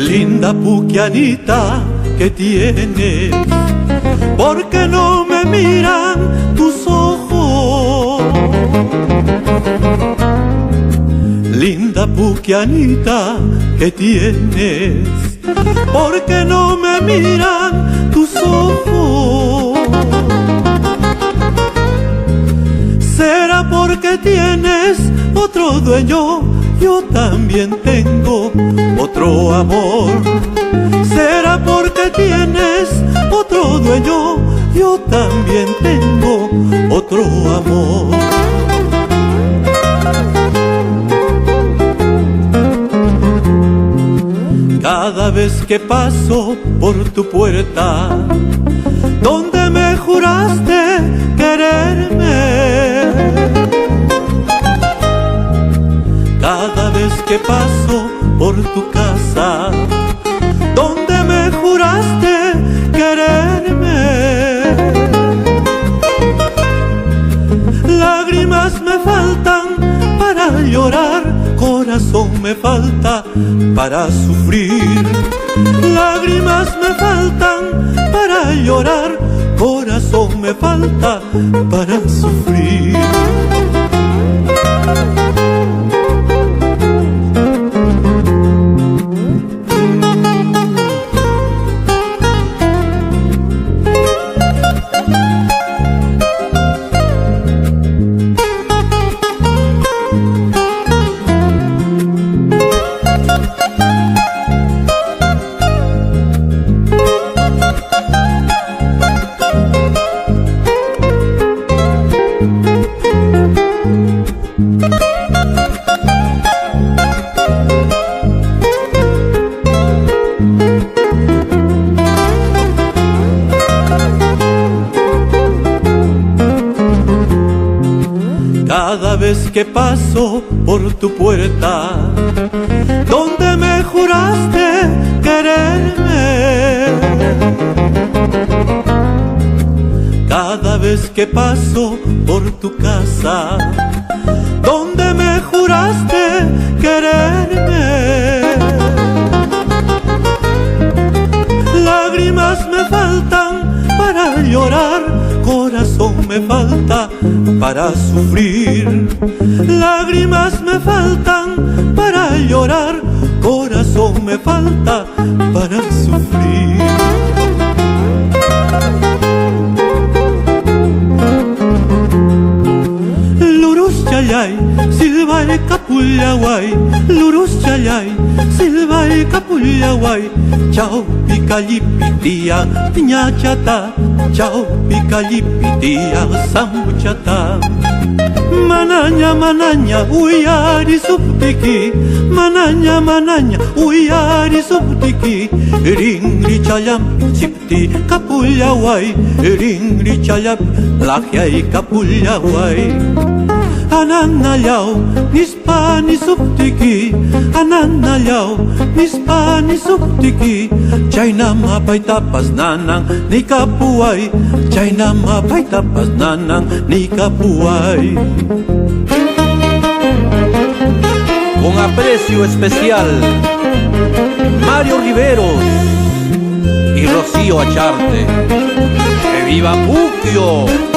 Linda puquianita que tienes, ¿por qué no me miran tus ojos? Linda puquianita que tienes, ¿por qué no me miran tus ojos? ¿Será porque tienes otro dueño? Yo también tengo otro amor. ¿Será porque tienes otro dueño? Yo también tengo otro amor. Cada vez que paso por tu puerta, donde me juraste quererme, cada vez que paso por tu casa, donde me juraste quererme, lágrimas me faltan para llorar, corazón me falta para sufrir. Lágrimas me faltan para llorar, corazón me falta para sufrir. Cada vez que paso por tu puerta, donde me juraste quererme, cada vez que paso por tu casa, donde me juraste quererme, lágrimas me faltan para llorar, corazón me falta para sufrir. Lágrimas me faltan para llorar, corazón me falta para sufrir. Lurus chayay, silbay kapullaway, lurus chayay, silbay kapullaway. Chao picalipitia, ñachata, chao picalipitia, sambuchata. Mananya mananya uyari subtiki, mananya mananya uyari subtiki. Ringri chayam chipti kapullaway, ringri chayam lakyay kapullaway. Ananayaw nispa ni subtiki, ananayaw nispa ni subtiki. Chayna mapay tapas nanang ni kapuay, chayna mapay tapas nanang ni kapuay. Con aprecio especial, Mario Riveros y Rocío Acharte. ¡Que viva Puquio!